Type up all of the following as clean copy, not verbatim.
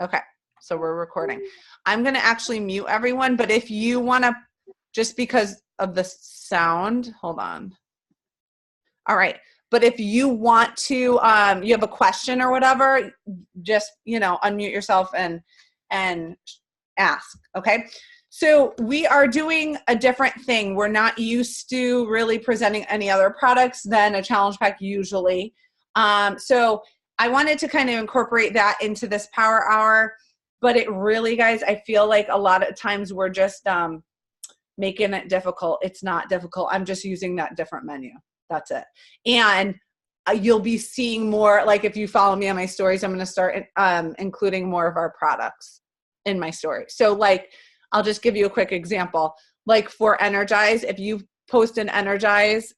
Okay, so we're recording. I'm going to actually mute everyone, but if you want to, just because of the sound, hold on. All right. But if you want to, you have a question or whatever, just, unmute yourself and ask. Okay. So we are doing a different thing. We're not used to really presenting any other products than a challenge pack usually. So I wanted to kind of incorporate that into this power hour, but it really, guys, I feel like a lot of times we're just making it difficult. It's not difficult. I'm just using that different menu. That's it. And you'll be seeing more, like if you follow me on my stories, I'm going to start including more of our products in my story. So like, I'll just give you a quick example. Like for Energize, if you post an Energize,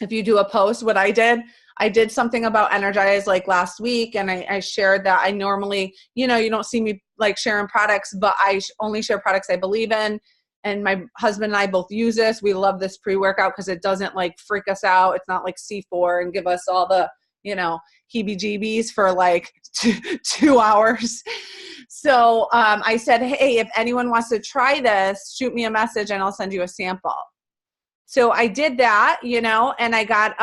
if you do a post, what I did something about Energize like last week, and I shared that I normally, you don't see me like sharing products, but I only share products I believe in. And my husband and I both use this. We love this pre-workout because it doesn't like freak us out. It's not like C4 and give us all the, heebie-jeebies for like 2 hours. So I said, hey, if anyone wants to try this, shoot me a message and I'll send you a sample. So I did that, and I got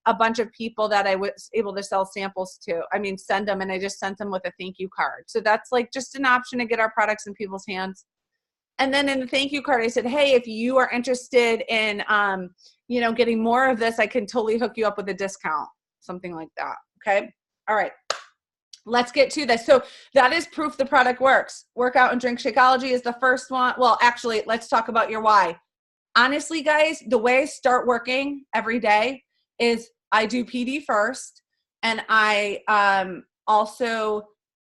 a bunch of people that I was able to sell samples to. Send them, and I just sent them with a thank you card. So that's like just an option to get our products in people's hands. And then in the thank you card, I said, hey, if you are interested in, getting more of this, I can totally hook you up with a discount, something like that. Okay. All right. Let's get to this. So that is proof the product works. Workout and Drink Shakeology is the first one. Well, actually, let's talk about your why. Honestly, guys, the way I start working every day is I do PD first, and I also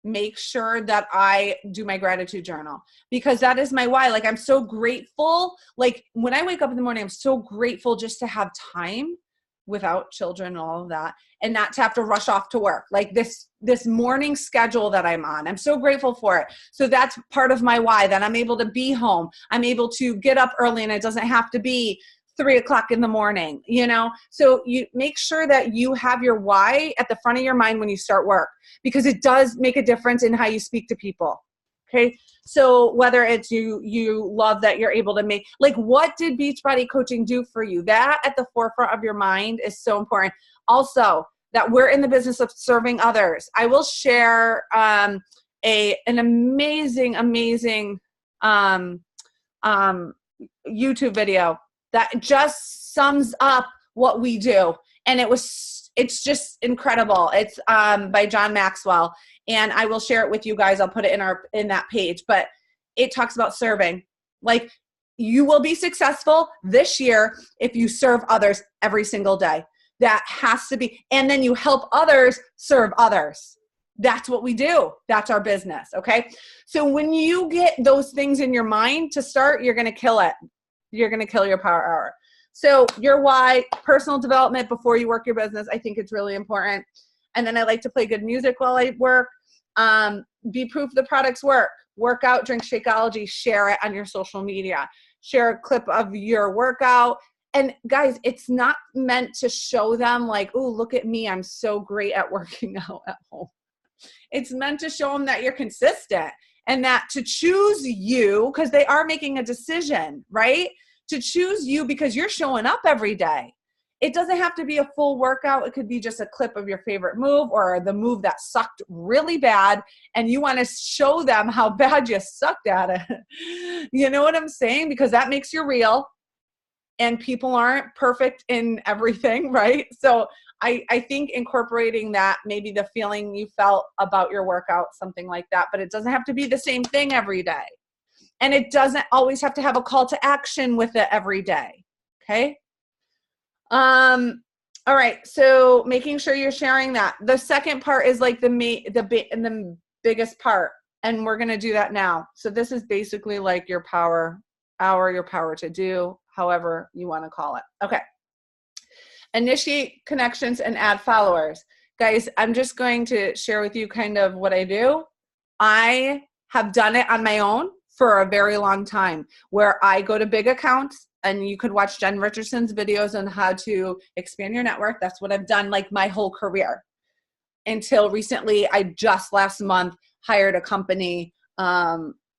make sure that I do my gratitude journal, because that is my why. Like, I'm so grateful. Like when I wake up in the morning, I'm so grateful just to have time without children and all of that, and not to have to rush off to work. Like this morning schedule that I'm on, I'm so grateful for it. So that's part of my why, that I'm able to be home. I'm able to get up early, and it doesn't have to be 3:00 in the morning, So you make sure that you have your why at the front of your mind when you start work, because it does make a difference in how you speak to people. Okay. So whether it's you love that you're able to make, like, what did Beachbody coaching do for you? That at the forefront of your mind is so important. Also, that we're in the business of serving others. I will share an amazing YouTube video that just sums up what we do. And it's just incredible. It's by John Maxwell. And I will share it with you guys. I'll put it in that page, but it talks about serving. Like, you will be successful this year if you serve others every single day. That has to be. And then you help others serve others. That's what we do. That's our business. Okay. So when you get those things in your mind to start, you're going to kill it. You're going to kill your power hour. So your why, personal development before you work your business, I think it's really important. And then I like to play good music while I work. Be proof the products work. Workout, Drink Shakeology, share it on your social media. Share a clip of your workout. And guys, it's not meant to show them like, oh, look at me, I'm so great at working out at home. It's meant to show them that you're consistent, and that to choose you, because they are making a decision, right? To choose you because you're showing up every day. It doesn't have to be a full workout. It could be just a clip of your favorite move, or the move that sucked really bad, and you want to show them how bad you sucked at it. You know what I'm saying? Because that makes you real, and people aren't perfect in everything, right? So I think incorporating that, maybe the feeling you felt about your workout, something like that, but it doesn't have to be the same thing every day. And it doesn't always have to have a call to action with it every day. Okay. All right. So making sure you're sharing that. The second part is like the biggest part, and we're going to do that now. So this is basically like your power hour, your power to do, however you want to call it. Okay. Initiate connections and add followers. Guys, I'm just going to share with you kind of what I do. I have done it on my own for a very long time, where I go to big accounts, and you could watch Jen Richardson's videos on how to expand your network. That's what I've done like my whole career. until recently. I just last month hired a company,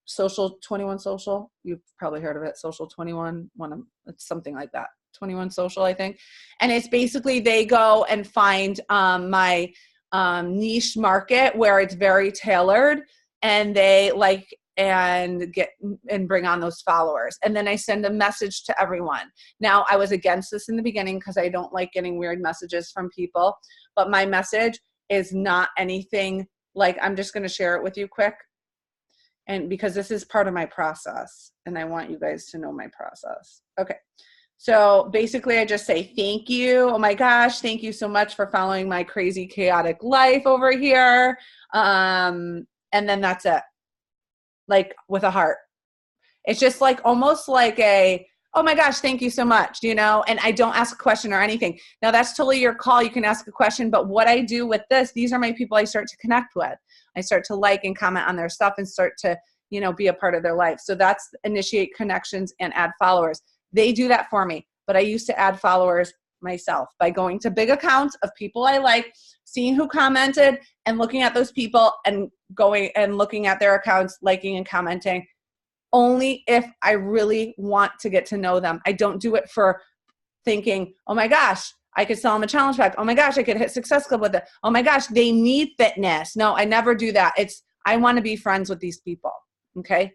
Social 21 Social. You've probably heard of it. Social 21, it's something like that. 21 Social, I think. And it's basically they go and find my niche market where it's very tailored, and they get and bring on those followers. And then I send a message to everyone. Now, I was against this in the beginning because I don't like getting weird messages from people, but my message is not anything like, I'm just going to share it with you quick. And because this is part of my process and I want you guys to know my process. Okay. So basically I just say, thank you. Oh my gosh. Thank you so much for following my crazy, chaotic life over here. And then that's it. Like with a heart. It's just like almost like a, oh my gosh, thank you so much, and I don't ask a question or anything. Now that's totally your call. You can ask a question, but what I do with this, these are my people I start to connect with. I start to like and comment on their stuff and start to, be a part of their life. So that's initiate connections and add followers. They do that for me, but I used to add followers myself by going to big accounts of people I like, seeing who commented and looking at those people and going and looking at their accounts, liking and commenting. Only if I really want to get to know them. I don't do it for thinking, oh my gosh, I could sell them a challenge pack. Oh my gosh, I could hit Success Club with it. Oh my gosh, they need fitness. No, I never do that. I want to be friends with these people. Okay.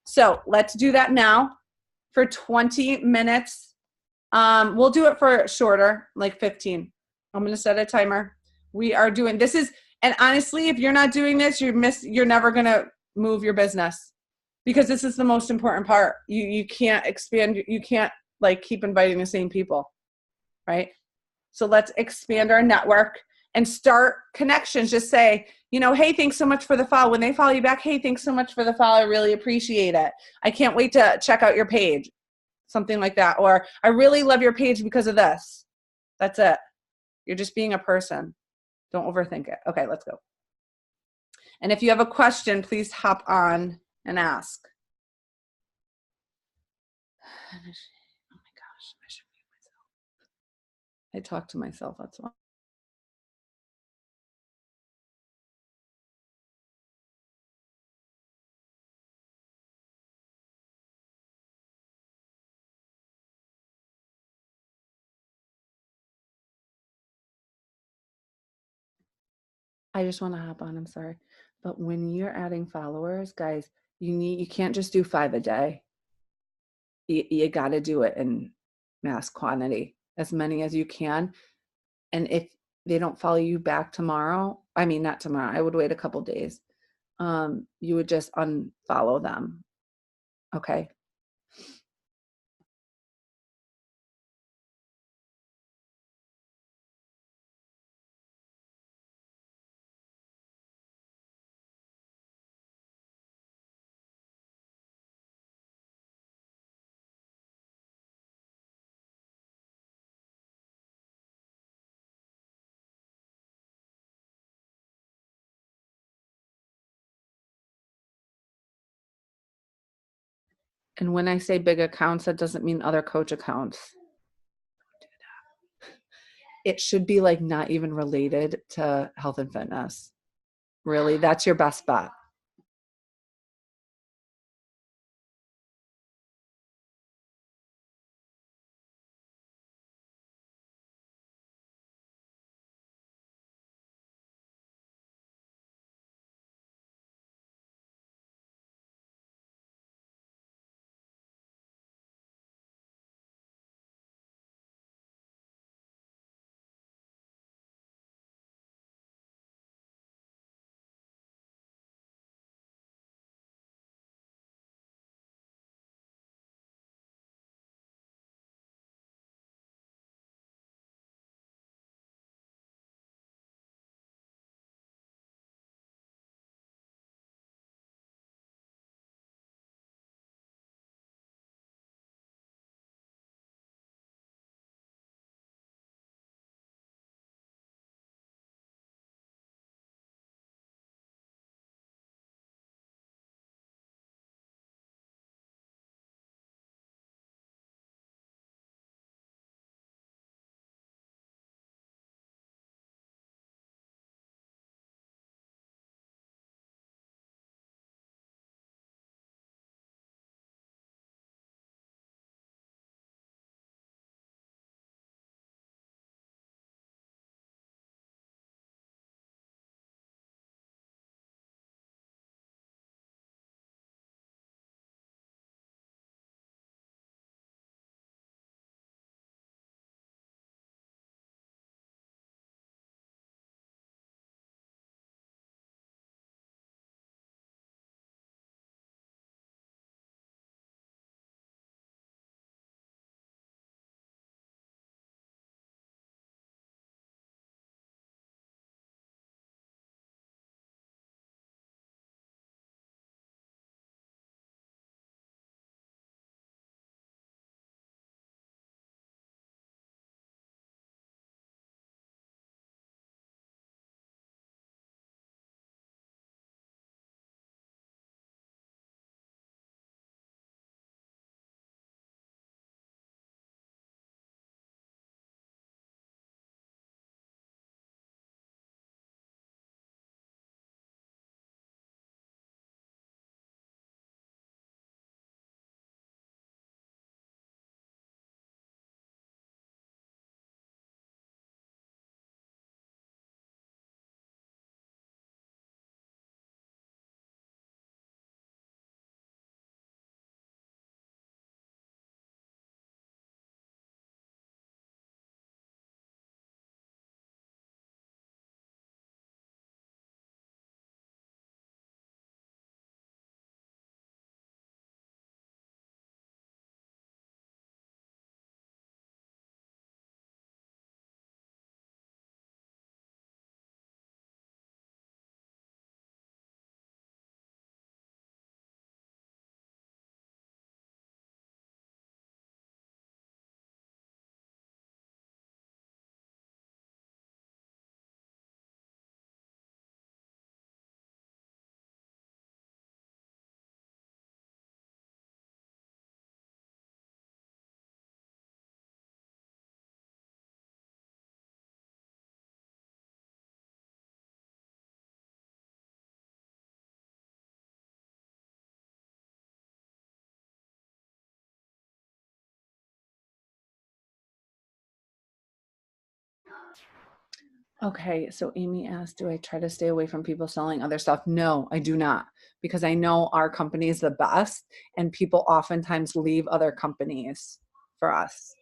So let's do that now for 20 minutes. We'll do it for shorter, like 15. I'm going to set a timer. We are doing, and honestly, if you're not doing this, you're never going to move your business. Because this is the most important part. You can't expand. You can't keep inviting the same people, right? So let's expand our network and start connections. Just say, hey, thanks so much for the follow. When they follow you back, hey, thanks so much for the follow. I really appreciate it. I can't wait to check out your page. Something like that. Or I really love your page because of this. That's it. You're just being a person. Don't overthink it. Okay, let's go. And if you have a question, please hop on and ask. Oh my gosh, I should mute myself. I talk to myself, that's why. I just want to hop on, I'm sorry. But when you're adding followers, guys, you can't just do 5 a day. You got to do it in mass quantity, as many as you can. And if they don't follow you back tomorrow, I mean, not tomorrow, I would wait a couple days. You would just unfollow them. Okay. And when I say big accounts, that doesn't mean other coach accounts. It should be not even related to health and fitness. Really, that's your best bet. Okay, so Amy asked, do I try to stay away from people selling other stuff? No, I do not, because I know our company is the best and people oftentimes leave other companies for us.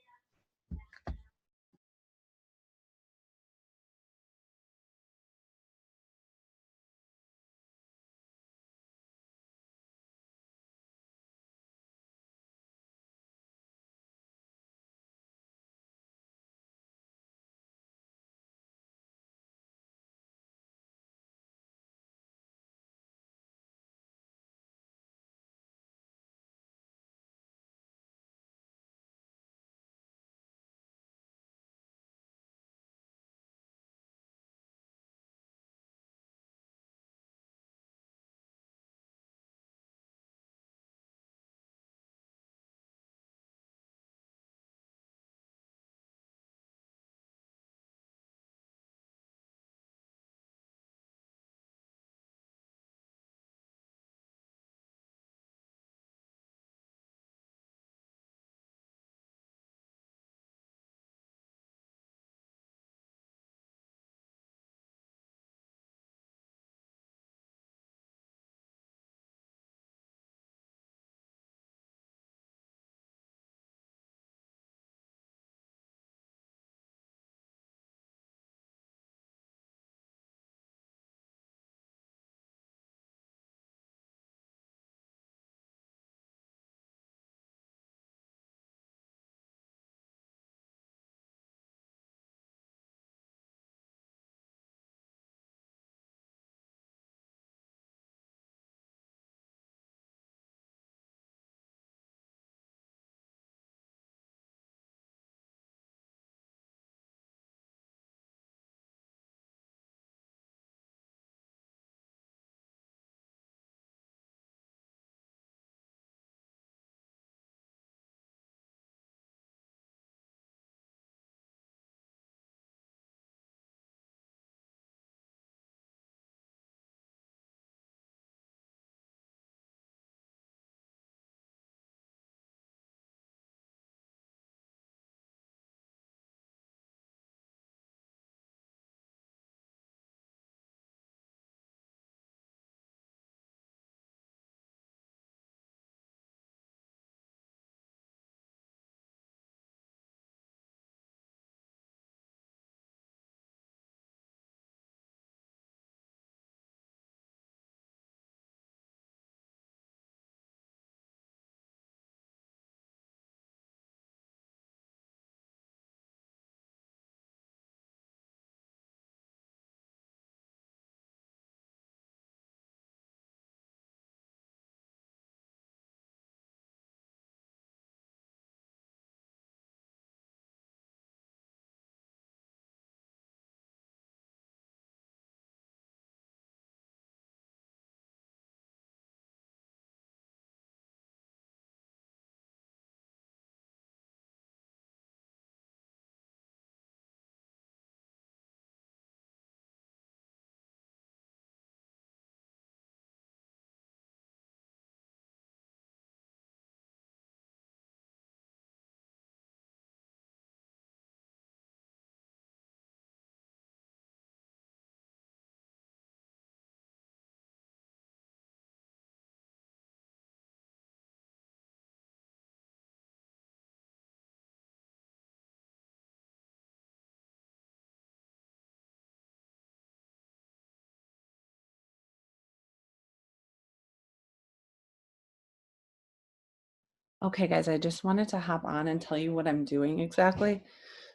Okay, guys, I just wanted to hop on and tell you what I'm doing exactly.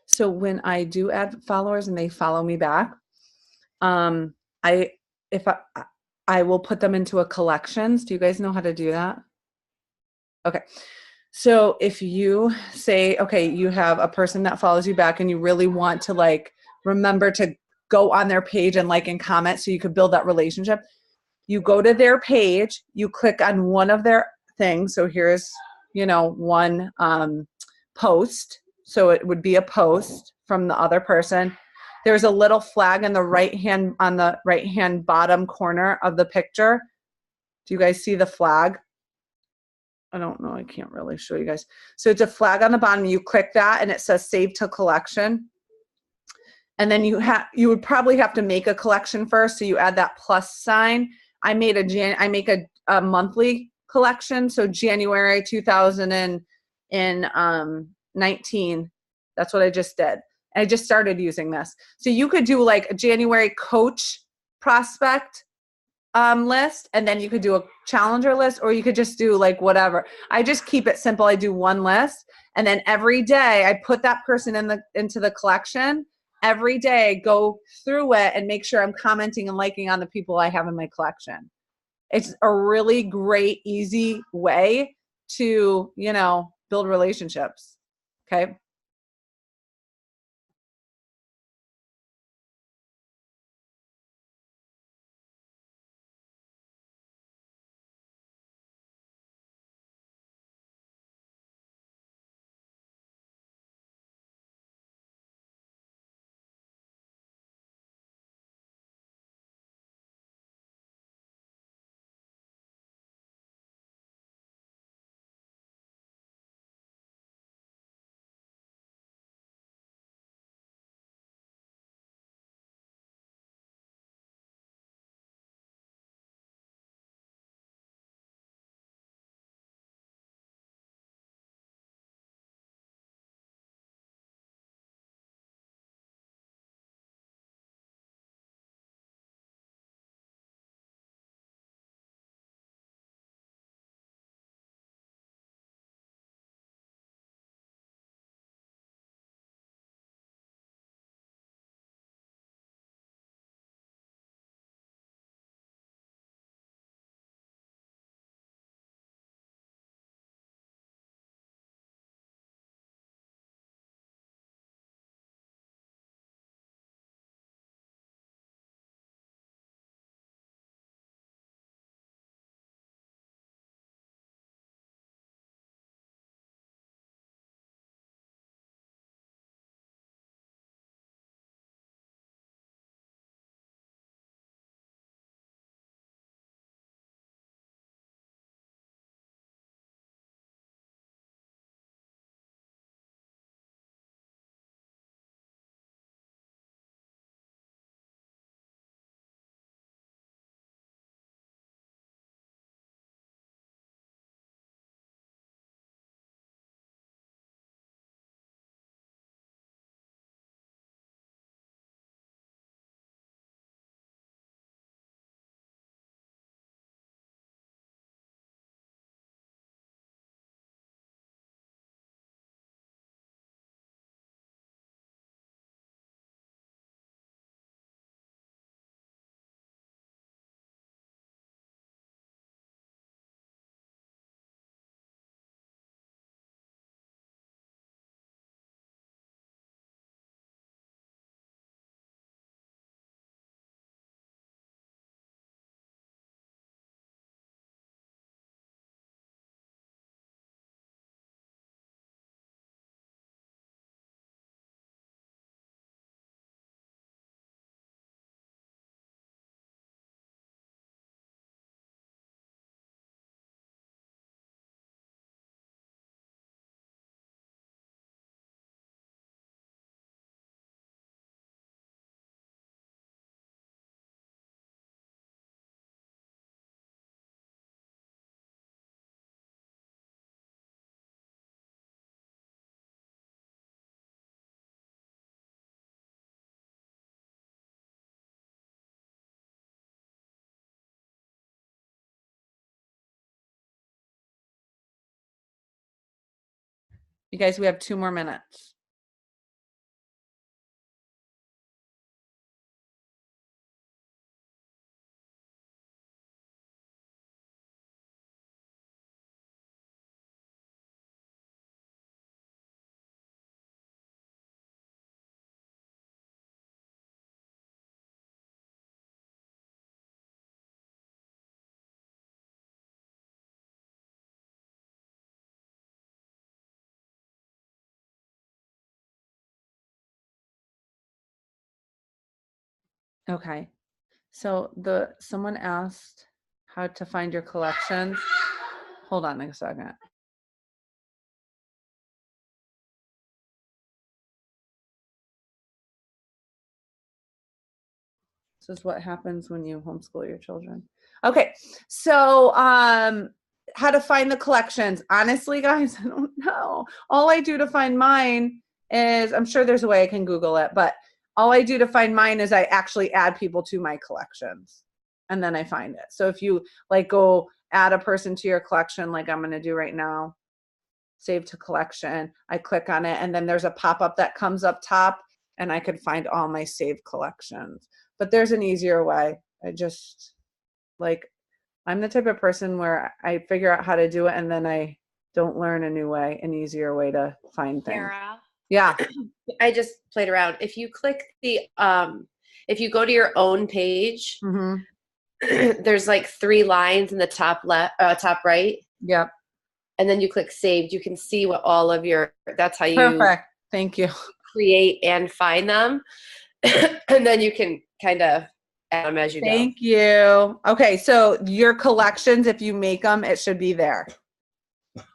So when I do add followers and they follow me back, um, I if I will put them into a collections. Do you guys know how to do that? Okay. So if you say, okay, you have a person that follows you back and you really want to like remember to go on their page and like and comment so you could build that relationship, you go to their page, you click on one of their things. So here's, one post. So it would be a post from the other person. There's a little flag on the right hand bottom corner of the picture. Do you guys see the flag? I don't know. I can't really show you guys. So it's a flag on the bottom. You click that and it says save to collection. And then you would probably have to make a collection first. So you add that plus sign. I make a monthly collection. So January 2019. That's what I just did. And I just started using this. So you could do like a January coach prospect list, and then you could do a challenger list, or you could just do like whatever. I just keep it simple. I do one list, and then every day I put that person into the collection. Every day, go through it and make sure I'm commenting and liking on the people I have in my collection. It's a really great, easy way to, build relationships. Okay. You guys, we have 2 more minutes. Okay. So someone asked how to find your collections. Hold on a second. This is what happens when you homeschool your children. Okay, so how to find the collections. Honestly, guys, I don't know. All I do to find mine is, I'm sure there's a way I can Google it, but all I do to find mine is I actually add people to my collections and then I find it. So if you like go add a person to your collection, like I'm going to do right now, save to collection, I click on it and then there's a pop-up that comes up top and I could find all my saved collections. But there's an easier way. I just like, I'm the type of person where I figure out how to do it and then I don't learn a new way, an easier way to find things. Sarah, Yeah. I just played around. If you click the, if you go to your own page, there's like 3 lines in the top left, top right. Yep. And then you click saved. You can see what all of your, that's how you Perfect. Thank you. create and find them. And then you can kind of add them as you go. Thank you. Okay, so your collections, if you make them, it should be there.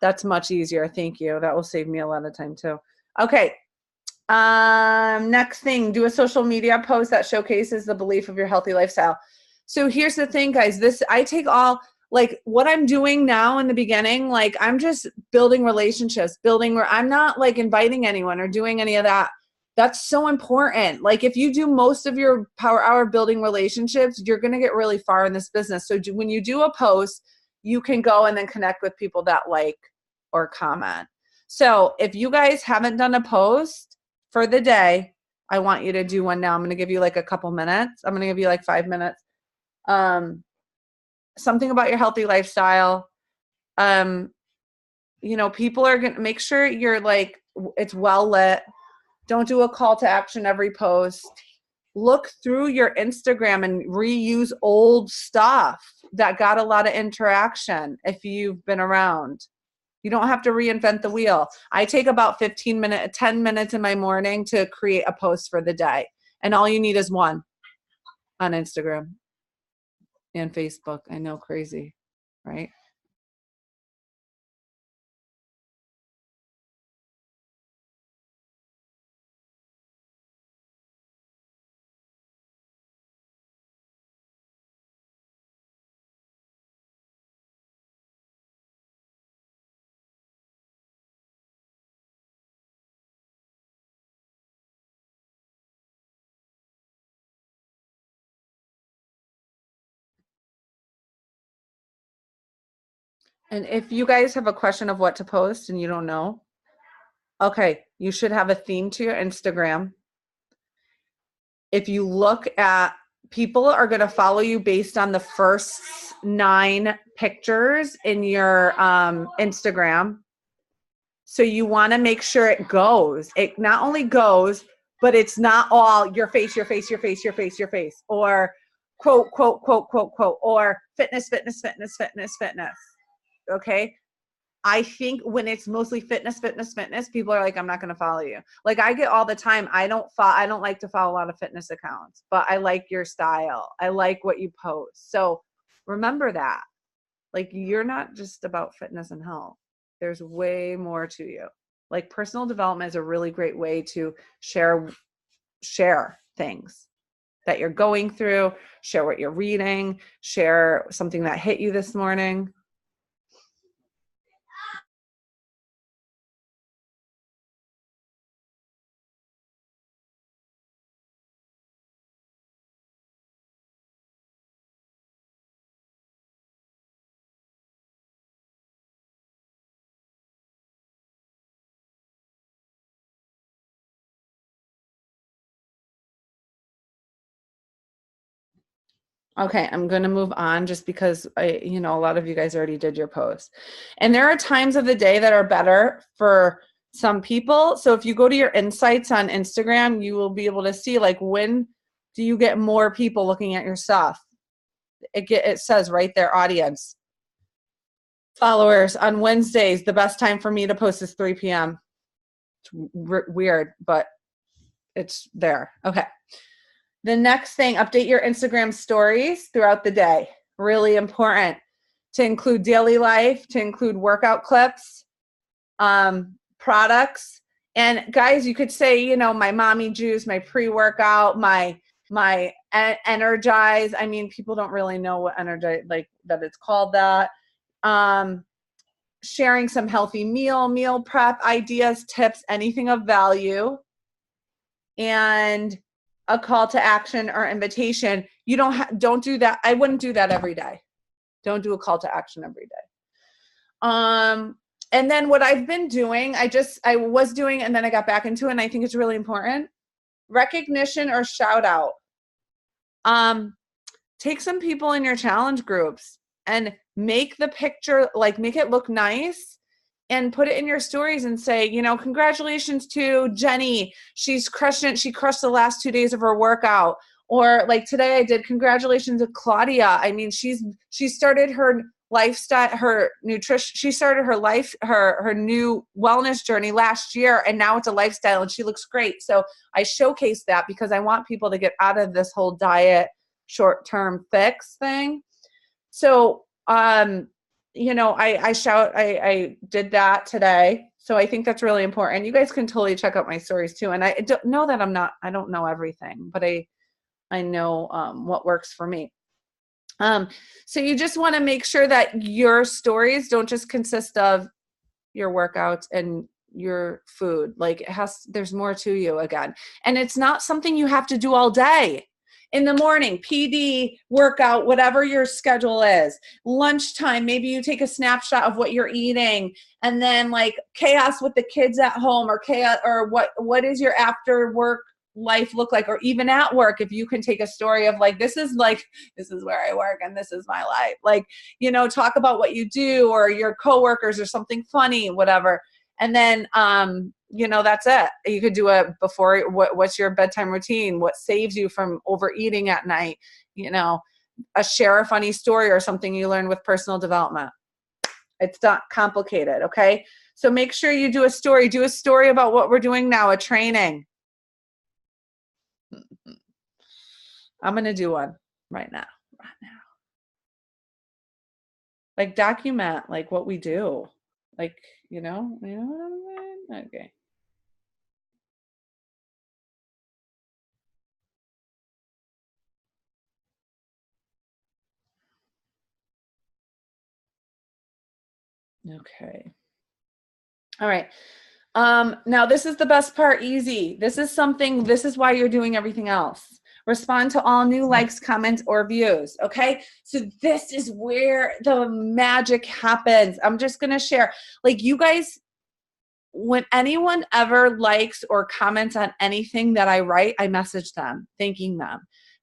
That's much easier. Thank you. That will save me a lot of time too. Okay. Next thing, do a social media post that showcases the belief of your healthy lifestyle. So here's the thing, guys. I take all, like what I'm doing now in the beginning, like I'm just building relationships, where I'm not like inviting anyone or doing any of that. That's so important. Like if you do most of your power hour building relationships, you're going to get really far in this business. So when you do a post, you can go and then connect with people that like or comment. So if you guys haven't done a post for the day, I want you to do one now. I'm going to give you like a couple minutes. I'm going to give you like 5 minutes. Something about your healthy lifestyle. You know, people are going to make sure you're like, it's well lit. Don't do a call to action every post. Look through your Instagram and reuse old stuff that got a lot of interaction if you've been around. You don't have to reinvent the wheel. I take about 10 minutes in my morning to create a post for the day. And all you need is one on Instagram and Facebook. I know, crazy, right? And if you guys have a question of what to post and you don't know, okay, you should have a theme to your Instagram. If you look at, people are going to follow you based on the first 9 pictures in your Instagram. So you want to make sure it goes. It not only goes, but it's not all your face, your face, your face, your face, your face, or quote, quote, quote, quote, quote, or fitness, fitness, fitness, fitness, fitness. Okay. I think when it's mostly fitness, fitness, fitness, people are like, I'm not going to follow you. Like I get all the time. I don't like to follow a lot of fitness accounts, but I like your style. I like what you post. So remember that. Like you're not just about fitness and health. There's way more to you. Like personal development is a really great way to share things that you're going through, share what you're reading, share something that hit you this morning. Okay, I'm going to move on just because a lot of you guys already did your post. And there are times of the day that are better for some people. So if you go to your insights on Instagram, you will be able to see like when do you get more people looking at your stuff. It says right there, audience. Followers on Wednesdays, the best time for me to post is 3 p.m. It's weird, but it's there. Okay. The next thing, update your Instagram stories throughout the day. Really important to include daily life, to include workout clips, products. And guys, you could say, my mommy juice, my pre-workout, my energize. I mean, people don't really know what energize, like that it's called that. Sharing some healthy meal prep ideas, tips, anything of value, and a call to action or invitation. You don't do that. I wouldn't do that every day. Don't do a call to action every day. And then what I've been doing, I was doing, and then I got back into it, and I think it's really important. Recognition or shout out. Take some people in your challenge groups and make the picture, like make it look nice, and put it in your stories and say, you know, congratulations to Jenny. She's crushing it. She crushed the last 2 days of her workout. Or like today I did, congratulations to Claudia. I mean, she started her lifestyle, her nutrition, she started her new wellness journey last year, and now it's a lifestyle and she looks great. So I showcase that because I want people to get out of this whole diet short-term fix thing. So, you know, I did that today. So I think that's really important. You guys can totally check out my stories too. And I don't know that I don't know everything, but I know what works for me. So you just want to make sure that your stories don't just consist of your workouts and your food. Like there's more to you again. And it's not something you have to do all day. In the morning, PD, workout, whatever your schedule is. Lunchtime, maybe you take a snapshot of what you're eating, and then like chaos with the kids at home, or chaos, or what is your after work life look like, or even at work, if you can take a story of like, this is where I work and this is my life. Like, you know, talk about what you do or your coworkers or something funny, whatever. And then, you know, that's it. You could do it before. What's your bedtime routine? What saves you from overeating at night? You know, share a funny story or something you learned with personal development. It's not complicated. Okay. So make sure you do a story. Do a story about what we're doing now, a training. I'm going to do one right now. Like document like what we do. Like, you know what I mean? Okay. Okay. All right. Now this is the best part, easy. This is why you're doing everything else. Respond to all new likes, comments, or views. Okay. So this is where the magic happens. I'm just going to share, like, you guys, when anyone ever likes or comments on anything that I write, I message them, thanking them.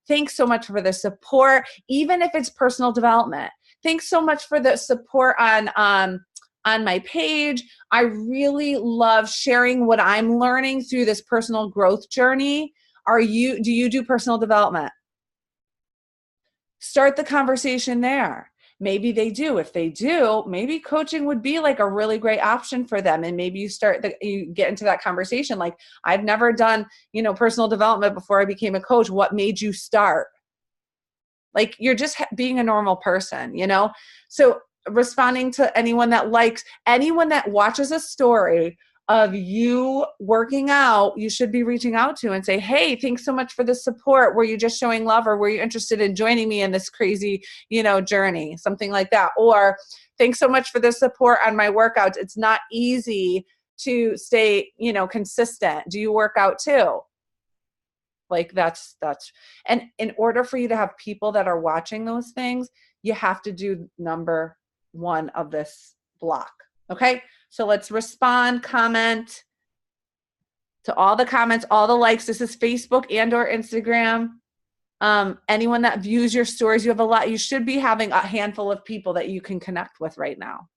Thanks so much for the support, even if it's personal development. Thanks so much for the support on my page. I really love sharing what I'm learning through this personal growth journey. Do you do personal development? Start the conversation there. Maybe they do. If they do, maybe coaching would be like a really great option for them. And maybe you get into that conversation. Like, I've never done, you know, personal development before I became a coach. What made you start? Like, you're just being a normal person, you know? So responding to anyone that watches a story of you working out, you should be reaching out to and say, hey, thanks so much for the support. Were you just showing love, or were you interested in joining me in this crazy, you know, journey? Something like that. Or thanks so much for the support on my workouts. It's not easy to stay, you know, consistent. Do you work out too? Like that's, and in order for you to have people that are watching those things, you have to do number one of this block. Okay. So let's respond, comment to all the comments, all the likes. This is Facebook and or Instagram. Anyone that views your stories, you should be having a handful of people that you can connect with right now.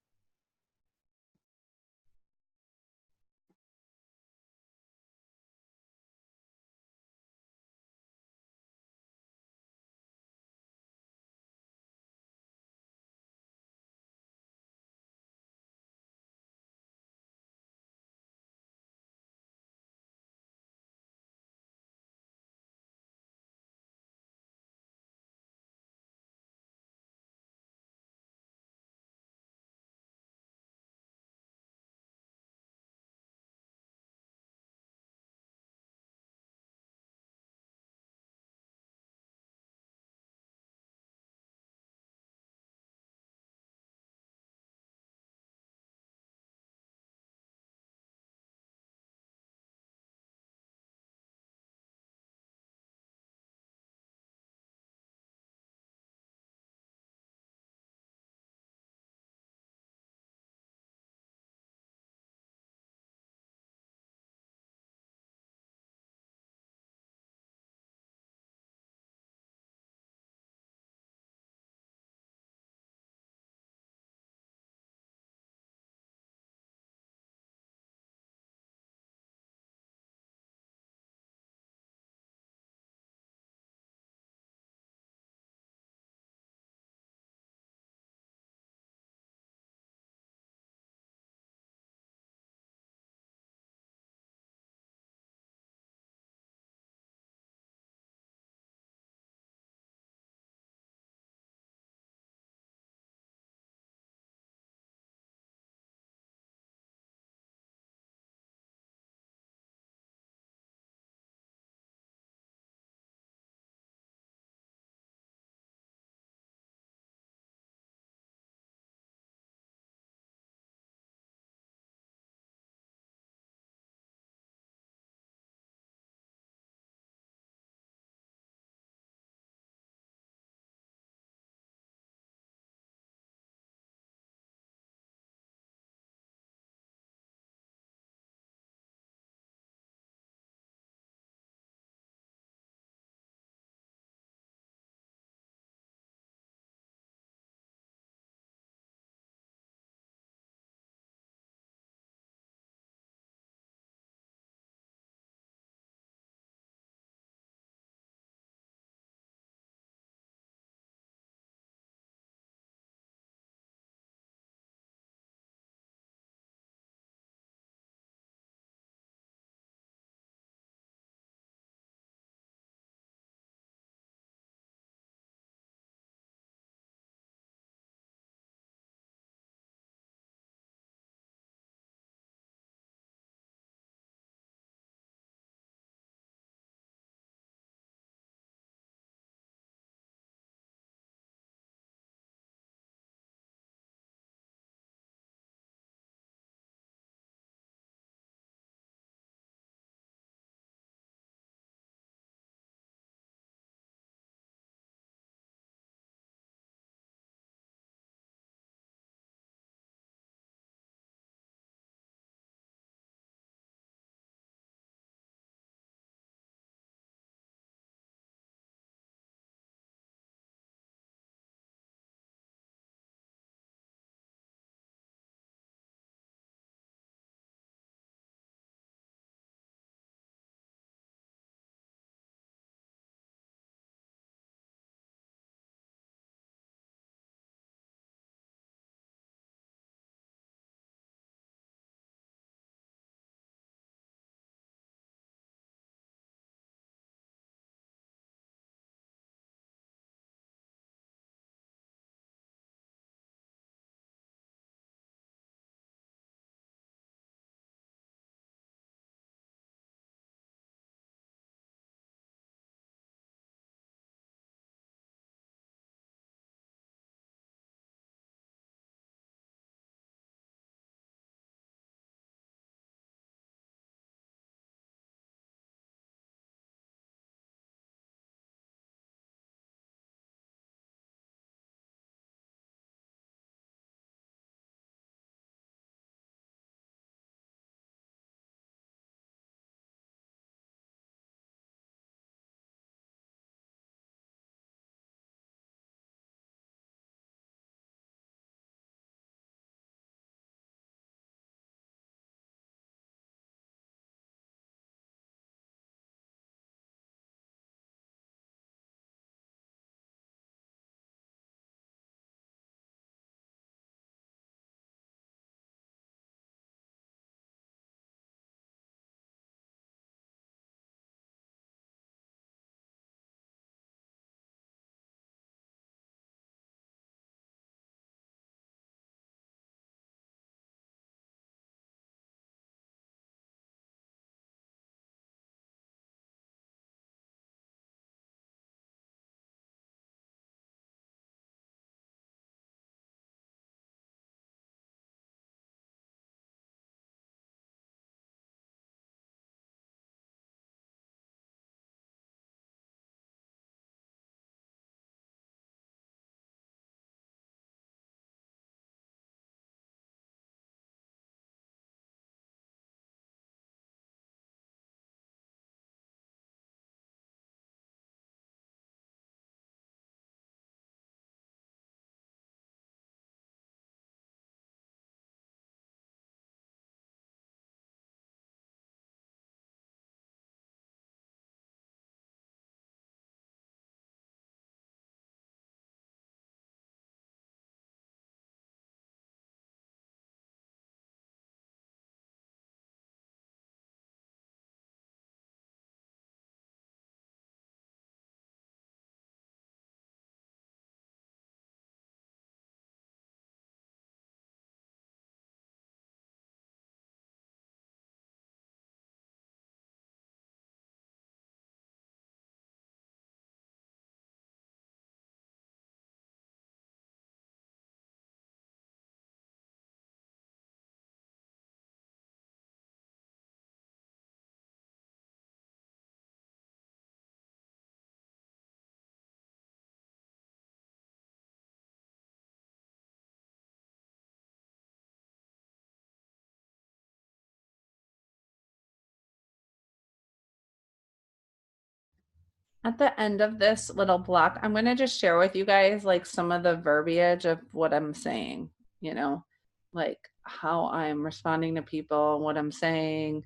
At the end of this little block, I'm going to just share with you guys like some of the verbiage of what I'm saying, you know, like how I'm responding to people, what I'm saying,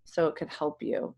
so it could help you.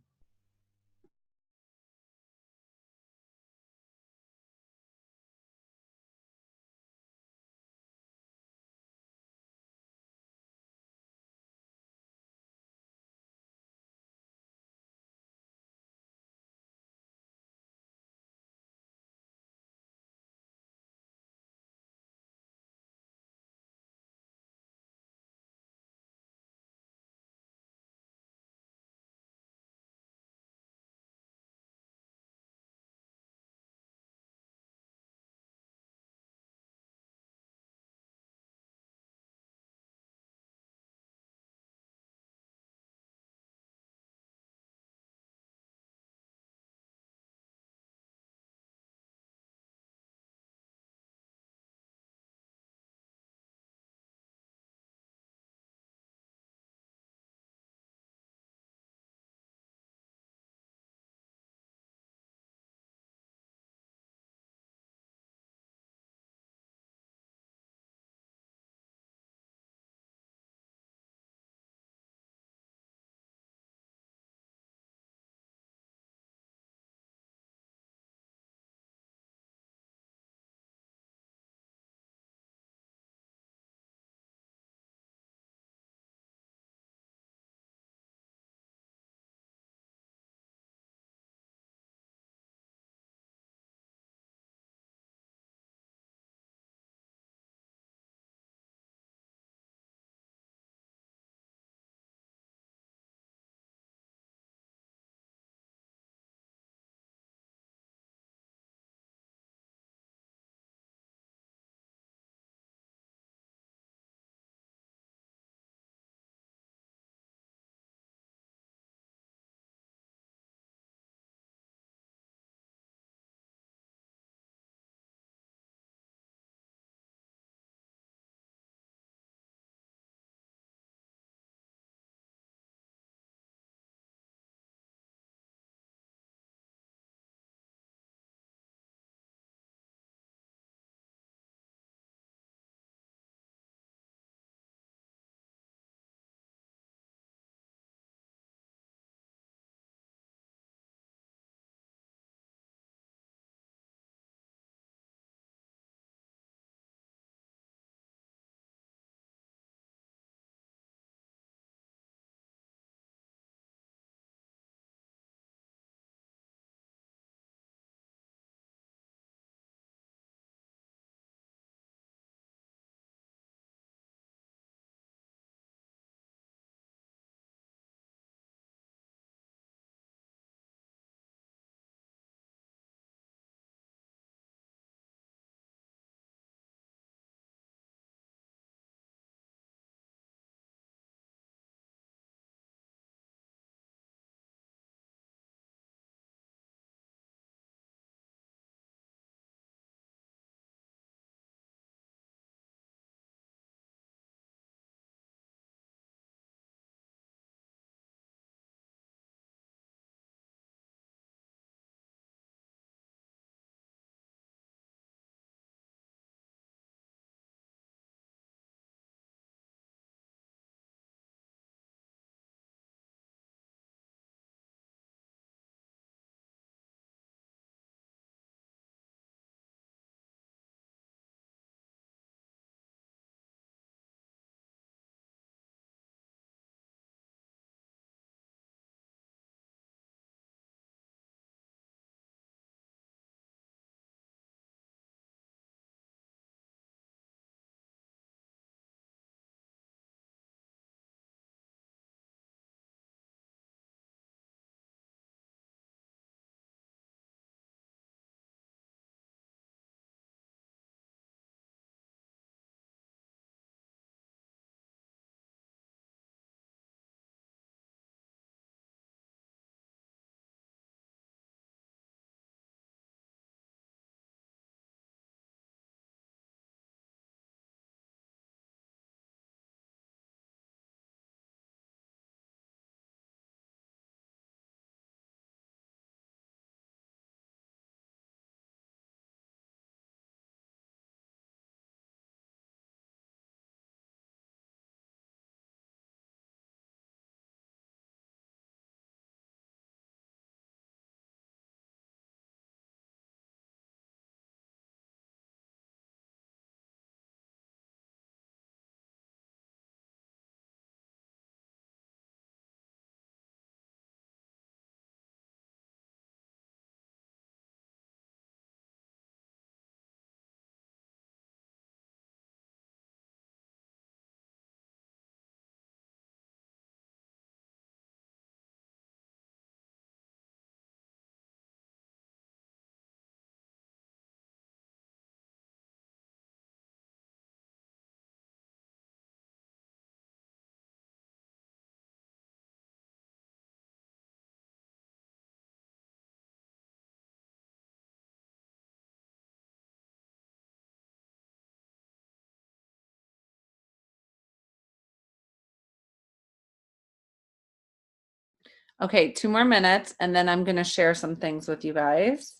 Okay, 2 more minutes, and then I'm going to share some things with you guys.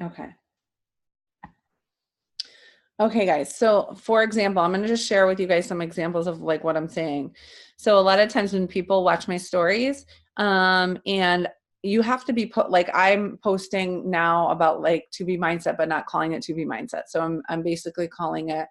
Okay. Okay, guys. So, for example, I'm going to just share with you guys some examples of like what I'm saying. So, a lot of times when people watch my stories, and you have to be put like I'm posting now about like to be mindset, but not calling it to be mindset. So, I'm basically calling it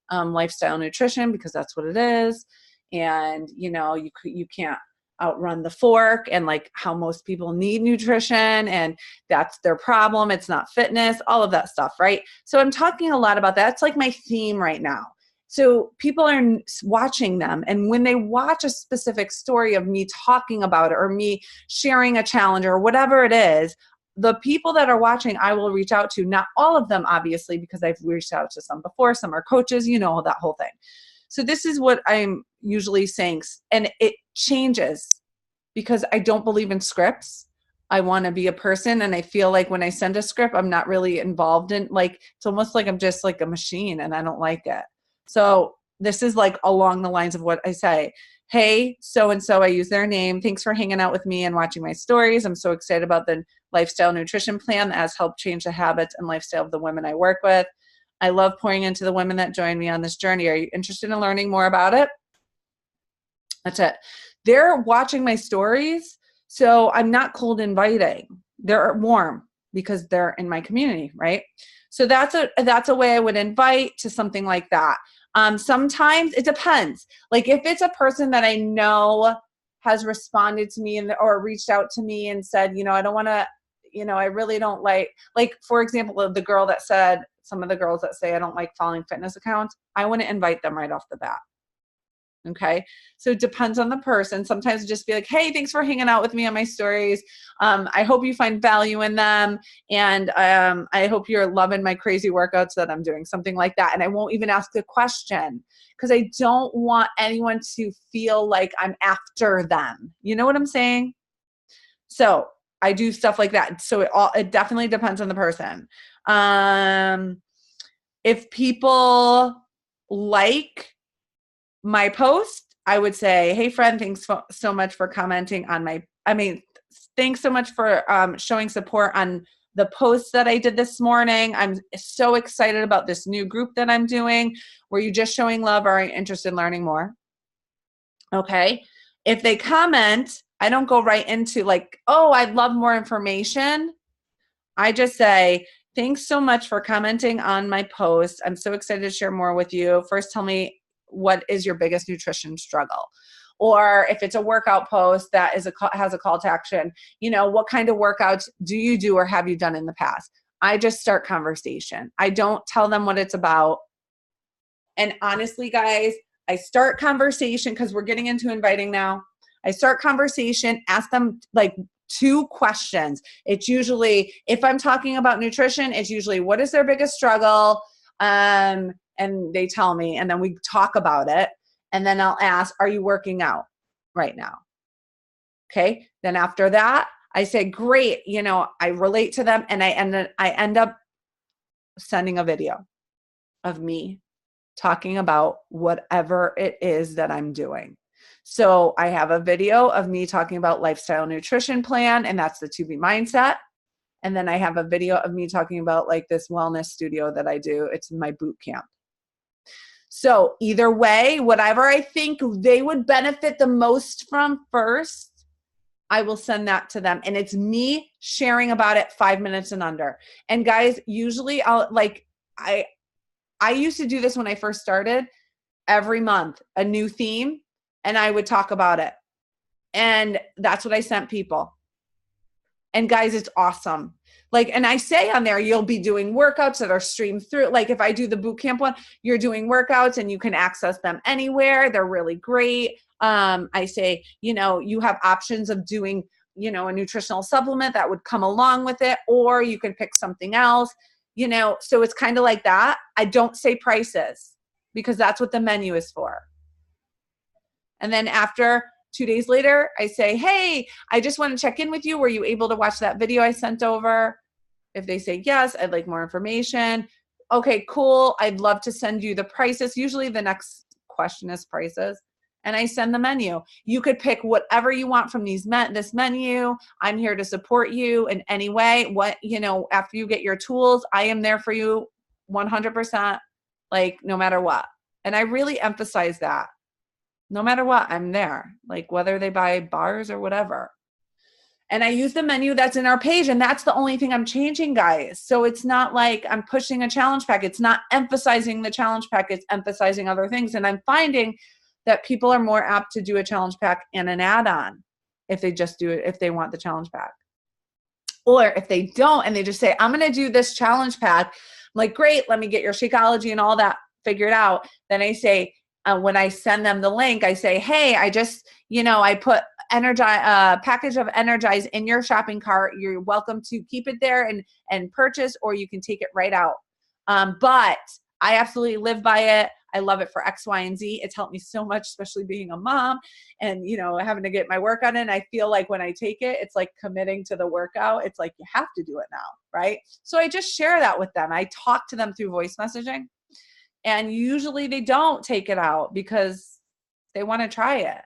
lifestyle nutrition because that's what it is. And you can't outrun the fork and like how most people need nutrition, and that's their problem. It's not fitness, all of that stuff, right? So I'm talking a lot about that. It's like my theme right now. So people are watching them, and when they watch a specific story of me talking about it or me sharing a challenge or whatever it is, the people that are watching, I will reach out to. Not all of them, obviously, because I've reached out to some before. Some are coaches, that whole thing. So this is what I'm usually saying. And it changes because I don't believe in scripts. I want to be a person. And I feel like when I send a script, I'm not really involved in, like, it's almost like I'm just like a machine and I don't like it. So this is like along the lines of what I say. Hey, so-and-so, I use their name. Thanks for hanging out with me and watching my stories. I'm so excited about the lifestyle nutrition plan that has helped change the habits and lifestyle of the women I work with. I love pouring into the women that join me on this journey. Are you interested in learning more about it? That's it. They're watching my stories, so I'm not cold inviting. They're warm because they're in my community, right? So that's a way I would invite to something like that. Sometimes it depends. Like if it's a person that I know has responded to me or reached out to me and said, I don't want to, I really don't like, for example, some of the girls that say I don't like following fitness accounts, I wouldn't invite them right off the bat. Okay. So it depends on the person. Sometimes just be like, hey, thanks for hanging out with me on my stories. I hope you find value in them. And I hope you're loving my crazy workouts that I'm doing, something like that. And I won't even ask a question because I don't want anyone to feel like I'm after them. You know what I'm saying? So I do stuff like that. So it definitely depends on the person. If people like my post, I would say, hey friend, thanks so much for commenting on thanks so much for showing support on the post that I did this morning. I'm so excited about this new group that I'm doing. Were you just showing love or are you interested in learning more? Okay. If they comment, I don't go right into like, oh, I'd love more information. I just say, thanks so much for commenting on my post. I'm so excited to share more with you. First, tell me, what is your biggest nutrition struggle? Or if it's a workout post that has a call to action, what kind of workouts do you do or have you done in the past? I just start conversation. I don't tell them what it's about. And honestly, guys, I start conversation because we're getting into inviting now. I start conversation, ask them like 2 questions. It's usually, if I'm talking about nutrition, it's usually what is their biggest struggle? And they tell me, and then we talk about it. And then I'll ask, are you working out right now? Okay. Then after that, I say, great. I relate to them, and I end up sending a video of me talking about whatever it is that I'm doing. So I have a video of me talking about lifestyle nutrition plan, and that's the To Be Mindset. And then I have a video of me talking about like this wellness studio that I do. It's my boot camp. So either way, whatever I think they would benefit the most from first, I will send that to them. And it's me sharing about it 5 minutes and under. And guys, usually I used to do this when I first started, every month, a new theme, and I would talk about it. And that's what I sent people. And guys, it's awesome. Like, and I say on there, you'll be doing workouts that are streamed through. Like if I do the boot camp one, you're doing workouts and you can access them anywhere. They're really great. I say, you have options of doing, a nutritional supplement that would come along with it, or you can pick something else, so it's kind of like that. I don't say prices because that's what the menu is for. And then after 2 days later, I say, hey, I just want to check in with you. Were you able to watch that video I sent over? If they say yes, I'd like more information. Okay, cool. I'd love to send you the prices. Usually the next question is prices. And I send the menu. You could pick whatever you want from this menu. I'm here to support you in any way. After you get your tools, I am there for you 100%, like no matter what. And I really emphasize that. No matter what, I'm there, like whether they buy bars or whatever. And I use the menu that's in our page, and that's the only thing I'm changing, guys. So it's not like I'm pushing a challenge pack. It's not emphasizing the challenge pack. It's emphasizing other things. And I'm finding that people are more apt to do a challenge pack and an add-on if they just do it, if they want the challenge pack. Or if they don't and they just say, I'm going to do this challenge pack. I'm like, great, let me get your Shakeology and all that figured out. Then I say, when I send them the link, I say, hey, I just, I put package of Energize in your shopping cart. You're welcome to keep it there and purchase, or you can take it right out. But I absolutely live by it. I love it for X, Y, and Z. It's helped me so much, especially being a mom and, having to get my workout in. I feel like when I take it, it's like committing to the workout. It's like, you have to do it now, right? So I just share that with them. I talk to them through voice messaging. And usually they don't take it out because they want to try it.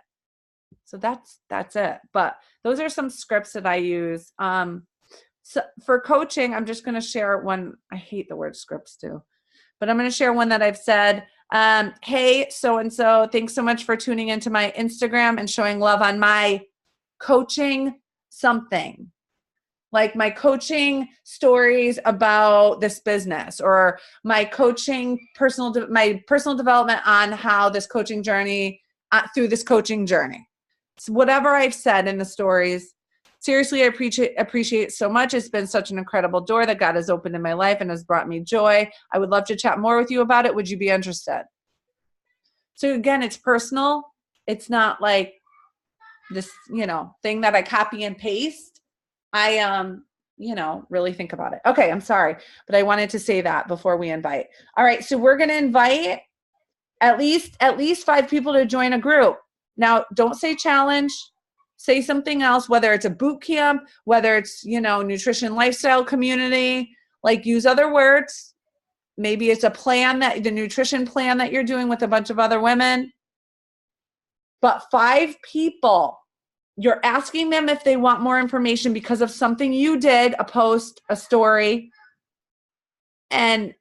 So that's it. But those are some scripts that I use. So for coaching, I'm just going to share one. I hate the word scripts too, but I'm going to share one that I've said. Hey, so-and-so, thanks so much for tuning into my Instagram and showing love on my coaching something. Like my coaching stories about this business, or my coaching my personal development on how this coaching journey, through this coaching journey. So whatever I've said in the stories, seriously, I appreciate so much. It's been such an incredible door that God has opened in my life and has brought me joy. I would love to chat more with you about it. Would you be interested? So again, it's personal. It's not like this, thing that I copy and paste. I really think about it. Okay, I'm sorry, but I wanted to say that before we invite. All right, so we're going to invite at least 5 people to join a group. Now, don't say challenge. Say something else, whether it's a boot camp, whether it's, nutrition lifestyle community, like use other words. Maybe it's the nutrition plan that you're doing with a bunch of other women. But 5 people. You're asking them if they want more information because of something you did, a post, a story, and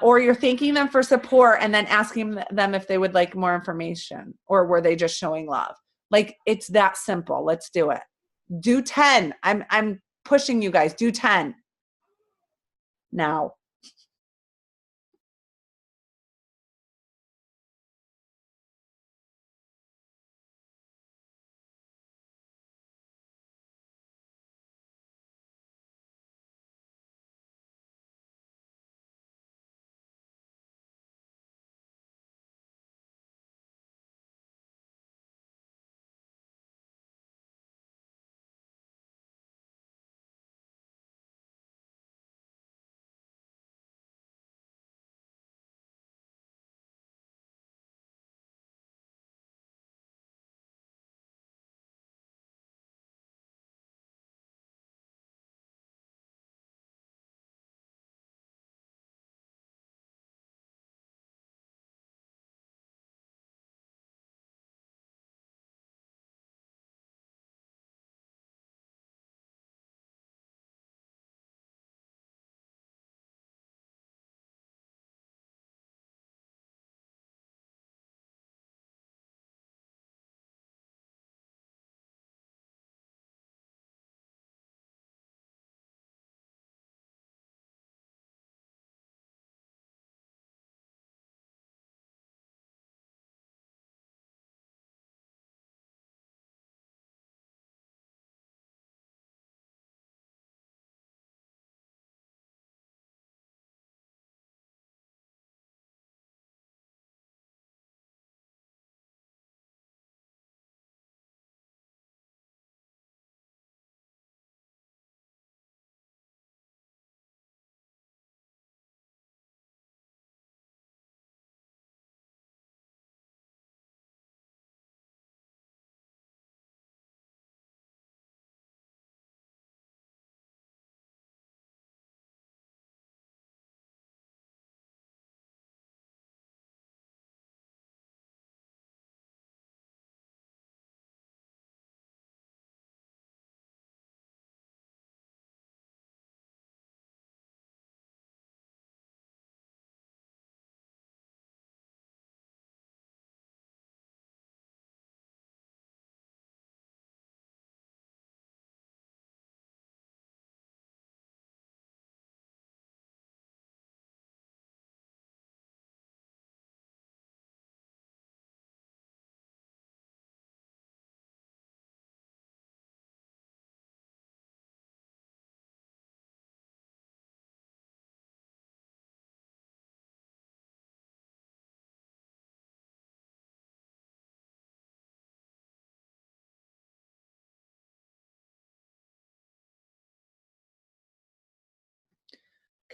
or you're thanking them for support and then asking them if they would like more information, or were they just showing love? Like, it's that simple. Let's do it. Do 10. I'm pushing you guys. Do 10 now.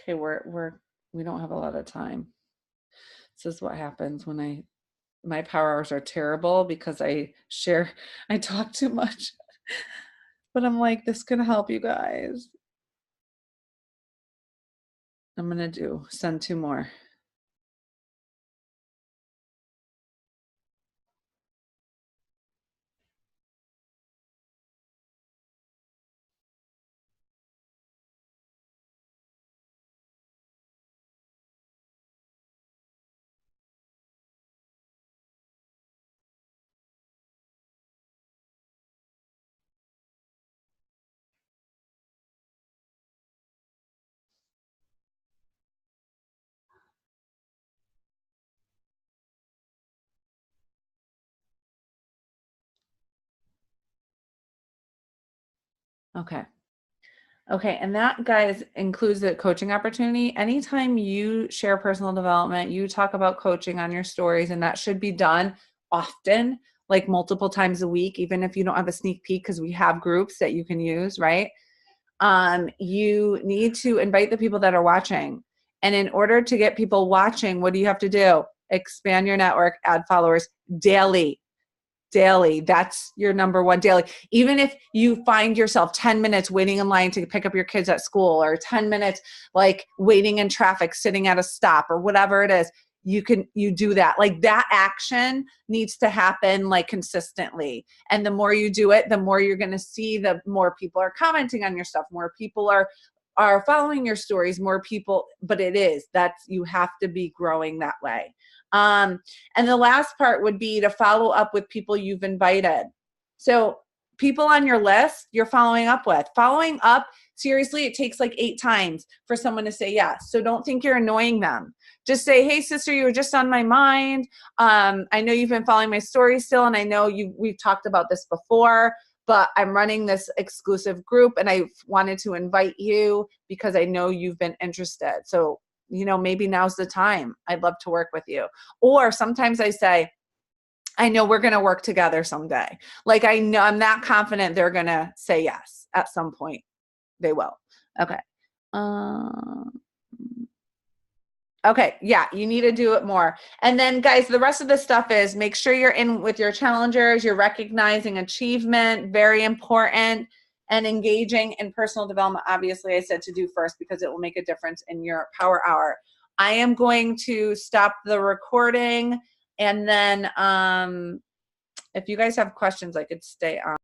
Okay, we don't have a lot of time. This is what happens when my power hours are terrible because I talk too much. But I'm like, this can help you guys. I'm gonna send 2 more. Okay. Okay, and that, guys, includes the coaching opportunity. Anytime you share personal development, you talk about coaching on your stories, and that should be done often, like multiple times a week, even if you don't have a sneak peek, because we have groups that you can use, right? You need to invite the people that are watching. And in order to get people watching, what do you have to do? Expand your network, add followers daily. Daily. That's your number one, daily. Even if you find yourself 10 minutes waiting in line to pick up your kids at school, or 10 minutes like waiting in traffic, sitting at a stop, or whatever it is, you do that. Like, that action needs to happen like consistently. And the more you do it, the more you're going to see, the more people are commenting on your stuff, more people are following your stories, more people, but you have to be growing that way. And the last part would be to follow up with people you've invited. So people on your list you're following up with. Following up, seriously, it takes like 8 times for someone to say yes. So don't think you're annoying them. Just say, hey, sister, you were just on my mind. I know you've been following my story still, and I know we've talked about this before, but I'm running this exclusive group, and I wanted to invite you because I know you've been interested. So, maybe now's the time. I'd love to work with you. Or sometimes I say, I know we're going to work together someday. Like, I know, I'm that confident they're going to say yes at some point. They will. Okay. Okay, yeah, you need to do it more. And then, guys, the rest of the stuff is make sure you're in with your challengers, you're recognizing achievement, very important, and engaging in personal development. Obviously, I said to do first because it will make a difference in your power hour. I am going to stop the recording, and then if you guys have questions, I could stay on.